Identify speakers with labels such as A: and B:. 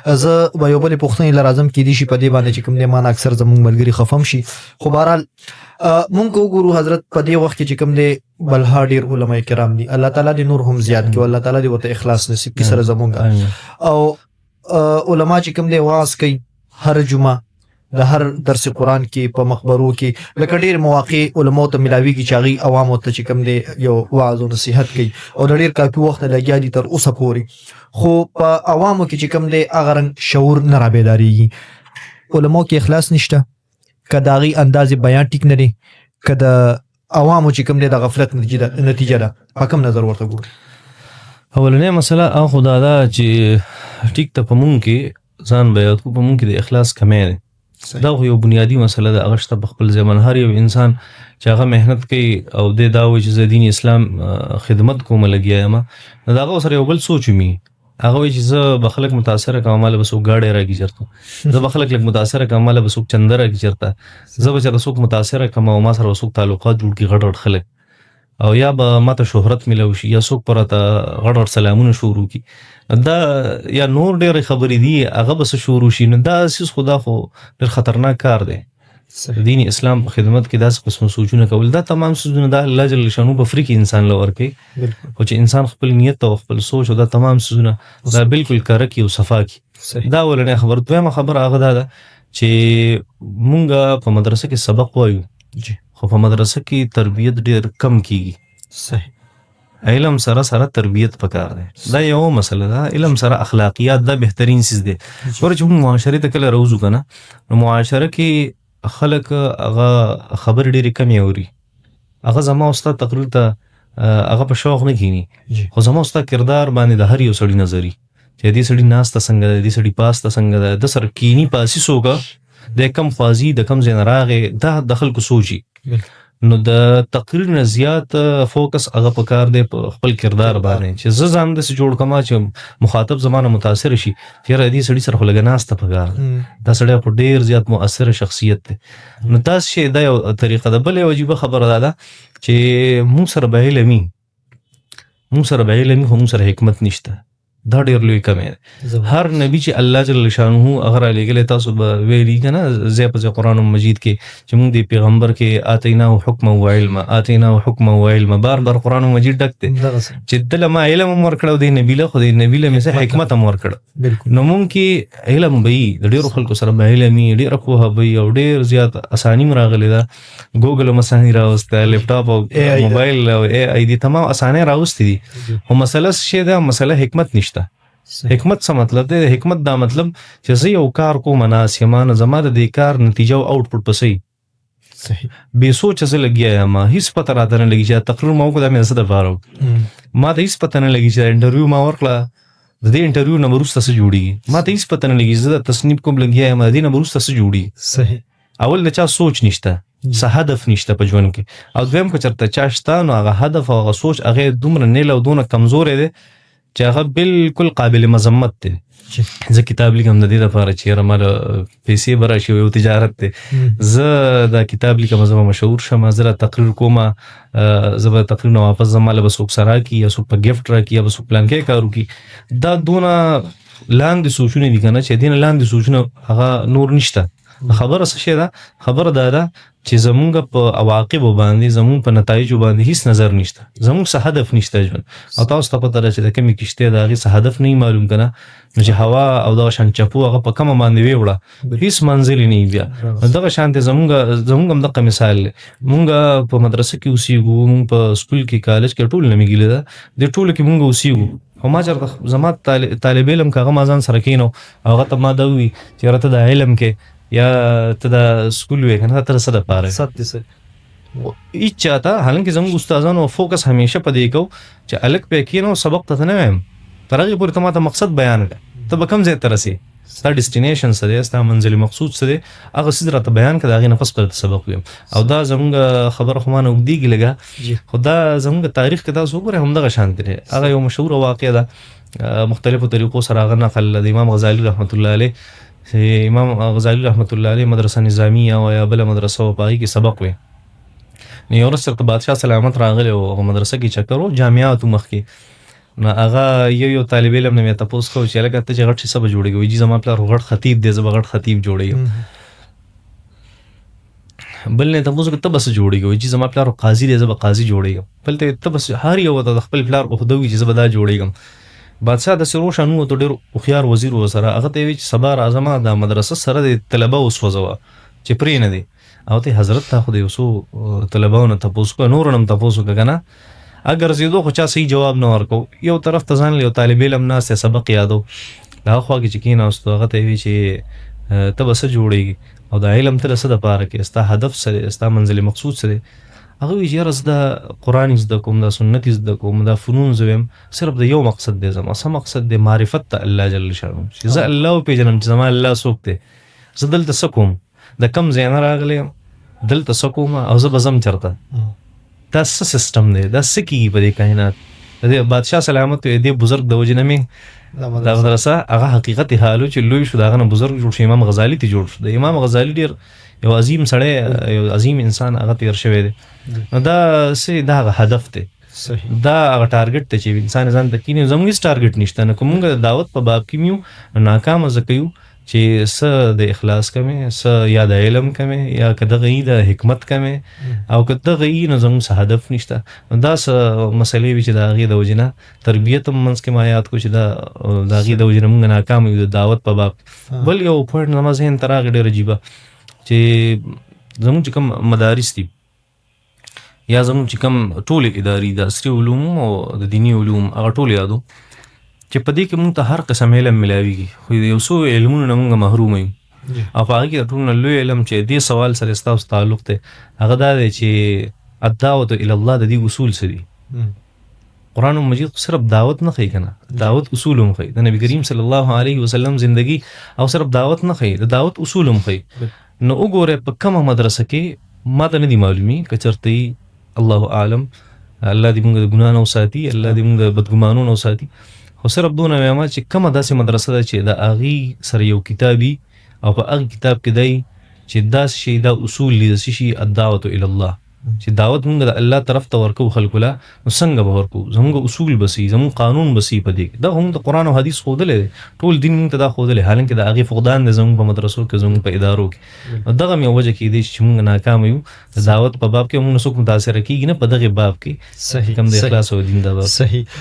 A: زه به یو بل پوښتنې لرازم کې دي شي په دې باندې چې کوم دې مان اکثر زموږ ملګری خفم شي. خو بهرحال مونږ وګورو حضرت په دې وخت کې چې کوم دې بلها ډیر علماء کرام دي، الله تعالی دې نور هم زیات کړي، الله تعالی دې وته اخلاص نصیب کړي سره زمونږ. او علماء چې کوم دې واعظ کوي هر جمعه د هر درس قرآن کې په مخبرو کې لکه ډیر مواقع علماء ته ملاويږي چې هغه عوامو ته چې کوم دې یو واعظ او نصيحت کوي او ډیر کافي وخت لګیا دي تر اوسه پورې، خو په عوامو کې چې کوم دې هغه رنګ شعور نه را بیداریږي. علماء کې اخلاص نشته، کداغي انداز بیان ټیک نه دی، کدا عوامو چې کوم دې د غفلت نتیجه ده. په کوم نظر ورته ګوري؟
B: اولنې مسله هغه خدا دا چې ټیک ته پمون کې ځان بیان کو پمون کې د اخلاص کمې ده. دا یو بنیادی مسله ده. هغه شته په خپل ځمن هر یو انسان چې هغه مهنت کوي او د داوی چې دین اسلام خدمت کوم لګیا یم، دا هغه سره یو بل سوچ می هغه چې زه به خلک متاثر کوم، مال به سو گاډي راګی چرته، زه به خلک متاثر کوم، مال به سو چندر راګی چرته، زه به چرته سو متاثر کوم او ما سره سو تعلقات جوړ کی غړ خلک، او یا به ماته شهرت ملو شي یا څوک پرته غړ سلامونه شروع کی، دا یا نور ډېر خبرې دي هغه بس شروع شي. نو دا سیس خدا خو ډېر خطرناک کار دی. دین اسلام په خدمت کې داسې قسم سوچونه کول، دا تمام سوچونه دا الله جل شانو په فری کې انسان لور کوي، او چې انسان خپل نیت او خپل سوچ او دا تمام سوچونه دا بالکل کار کوي او صفا کوي. دا ولنه خبر دویمه خبر هغه دا چې مونږه په مدرسه کې سبق وایو، خو په مدرسه کې تربیت ډېر کم کیږي.
A: صحیح.
B: علم سره سره تربیت پکار دی. دا یو مسله ده. علم سره اخلاقیات دا بهترین چیز دی. ورته موږ معاشره ته کله روزو کنه، نو معاشره کې خلک هغه خبر ډېری کمی اوري، هغه زما استاد تقریر ته هغه په شوق نه کینی، خو زما استاد کردار باندې د هر یو سړي نظری چې دې سړي ناسته څنګه ده، دې سړي پاسته څنګه ده، د سر کینی پاسي سوګه د کم فازي د کم زین راغه دا د خلکو سوچي. نو د تقریر نه زیات فوکس هغه پکار دی په خپل کردار باندې چې زه ځان د جوړ کما چې مخاطب زمانه متاثر شي. چیرې دې سړي سره لګناسته پکار دا سړی په ډیر زیات مؤثر شخصیت دی. نو تاسو شي دا یو طریقه ده. بل یو عجیب خبره ده چې مو سره به علمي هم سره حکمت نشته. دا ډیر لوی کمی ده. هر نبی چې الله جل شانه اگر علیګل تاسو به ویلي کنه زې په قرآن مجید کې چې موږ د پیغمبر کې آتینا حکم او علم بار قرآن مجید ډکته چې دل ما علم ورکړو دی نبی له خو دی نبی له مثه حکمت هم ورکړو. نو موږ کې علم به د ډیرو خلکو سره به علمي ډیر په به او ډیر زیات اسانی راغلی دا. ګوګل مسانی راوسته، لیپټاپ او موبایل او ای دی تمام اسانه راوستي دي. او مسله شی دا مسله حکمت نشته. حکمت څه مطلب دی؟ حکمت دا مطلب چې زه یو کار کوم مناسبانه زما د دې کار نتیجه او آوټپوټ پسې
A: صحیح
B: به سوچ څه لګیا ما هیڅ پته راته نه لګی چې تقریر ما وکړه مې څه د فارو ما ته هیڅ پته نه لګی چې انټرویو ما ورکړه د دې انټرویو نمبر وروسته څه جوړي ما ته هیڅ پته نه لګی زه تصنیف کوم لګیا ما دې نمبر وروسته څه جوړي.
A: صحیح.
B: اول د چا سوچ نشته، څه هدف نشته په ژوند کې، او دویم کو چرته چا شته نو هغه هدف او هغه سوچ هغه دومره نه له دونه کمزور دی چې هغه بالکل قابل مذمت دی. زه کتاب لیکم د دې لپاره چې رمال پیسې براشي یو تجارت دی. زه دا کتاب لیکم زما مشهور شم، زه تقریر کوم، زه به تقریر نو واپس زماله به سوک سره کی یا سوک په گیفت را کی یا به سوک پلان کې کارو کی. دا دونه لاندې سوچونه دي کنه چې دین لاندې سوچونه هغه نور نشته. خبره څه شي ده؟ خبره دا ده چې زمونږ په عواقب باندې زمونږ په نتایج باندې هیڅ نظر نشته، زمونږ څه هدف نشته ژوند. او تاسو ته پته ده چې د کومې کشته دا هغه څه هدف نه معلوم کنه، نو چې هوا او دا شان چپو هغه په کومه باندې ویوړه هیڅ منزل نه بیا. دغه شانته زمونږ هم دغه مثال مونږ په مدرسه کې اوسېږو، مونږ په سکول کې کالج کې ټول نه میګیله ده د ټول کې مونږ اوسېږو. او ما چرته زما طالب علم کاغه مازان سره کینو هغه ته ما دا وی چې راته د علم کې یا ته دا سکول وې کنه تر سره پاره
A: ساتي سره
B: ای چاته. حالانکه زموږ استادانو فوکس همیشه په دې کو چې الک په کینو سبق ته نه ویم ترغه پورې ته ماته مقصد بیان کړه ته به کوم ځای ته رسې، ستا ډیسټینیشن څه دی، ستا منزل مقصود څه دی، هغه څه راته بیان کړه هغه نفس پر سبق ویم. او دا زموږ خبر خو مانه وګدیږي لګا خدا زموږ تاریخ کې تاسو وګورئ همدغه شان دی. هغه یو مشهور واقعه ده مختلفو طریقو سره هغه نقل د امام غزالی رحمت الله علیه. امام غزالی رحمت الله علیه مدرسه نظامیه او یا بل مدرسه او پای کې سبق وې. نو یو ورځ بادشاہ سلامت راغله او مدرسه کې چکر او جامعات مخ کې نو هغه یو طالب علم نه مې تاسو کو چې لکه ته چې غټ څه به جوړېږي وي چې زما پلار غټ خطیب دی زما غټ خطیب جوړېږم بل نه تاسو ته بس جوړېږي وي چې زما پلار قاضي دی زما قاضي جوړېږم بل ته بس هر یو د خپل پلار په خدوي چې زما دا جوړېږم بادشاہ د سروش انو ته ډېر خيار وزیر و سره هغه ته وی چې صبر اعظم د مدرسې سره د طلبه وسوځوا چې پرې نه دي او ته حضرت ته خو دې وسو طلبهونه تاسو کو نور نم تاسو کنه اگر زیدو خو چا صحیح جواب نه ورکو یو طرف ته ځان له طالب علم ناس سبق یادو دا خو کې چې کین اوسه هغه ته وی چې ته بس جوړیږي او دا علم ته څه د پاره کې استا هدف سره استا منزل مقصود سره هغه وی چې راز د قران زده کوم د سنت زده کوم د فنون زویم صرف د یو مقصد دی زما سم مقصد د معرفت ته الله جل شانه چې زه الله په جنم چې زما الله سوکته زدل تسکوم د کم زین راغلی دلته سکوم او زه بزم چرته دا سیستم دی دا سکی په دې کائنات د بادشاہ سلامت دې بزرگ د وجنه می دا مدرسه هغه حقیقت حالو چې لوی شو داغه بزرگ جوړ شو امام غزالی ته جوړ شو د امام غزالی ډیر یو عظیم سړی یو عظیم انسان هغه تیر شوی دی دا سه دا هدف دی
A: صحیح
B: دا هغه ټارګټ ته چې انسان ځان ته کینې زموږ ټارګټ نشته نه کومه دعوت په باب کې میو ناکام زکیو چې س د اخلاص کمه س یا د علم کمه یا کده غي د حکمت کمه او کده غي نه زموږ هدف نشته دا س مسلې چې دا غي د وجنه تربیت منځ کې مایات کو چې دا غي د وجنه موږ ناکام یو د دعوت په باب بل یو پوینټ نماز هین تراغ ډېر عجیب چې زموږ کوم مدارس دي یا زموږ کوم ټول اداري د عصري علوم او د دینی علوم هغه ټول یادو چې په دې کې موږ ته هر قسم علم ملاويږي خو یو څو علمونه موږ محروم یو او هغه کې ټول لوی علم چې دې سوال سره ستاسو تعلق ته هغه دا دی چې الدعوه الى الله د دې اصول سری قرآن مجید صرف دعوت نه کوي کنه دعوت اصول هم کوي د نبی کریم صلی الله علیه وسلم زندگی او صرف دعوت نه کوي د دعوت اصول هم کوي نو وګوره په کومه مدرسه کې ماته نه دی معلومي کچرتي الله اعلم الله دې موږ د ګنا نه وساتي الله دې موږ د بدګمانو نه وساتي خو صرف دونه وایم چې کومه داسې مدرسه ده چې د اغي سره یو کتابي او په اغي کتاب کې دی چې داس شي دا اصول دي شي الدعوه الى الله چې دعوت موږ د الله طرف ته ورکو خلکو لا نو څنګه به ورکو زموږ اصول بسي زموږ قانون بسي په دې دا هم د قران او حديث خودلې ټول دین موږ ته دا خودلې حالانکه د اغي فقدان د زموږ په مدرسو کې زموږ په ادارو کې دغه مې وجه کې دي چې موږ ناکام یو دعوت په باب کې موږ څوک متاثر کیږي نه په دغه باب کې
A: صحیح
B: کم د اخلاص او دین دا باب
A: صحیح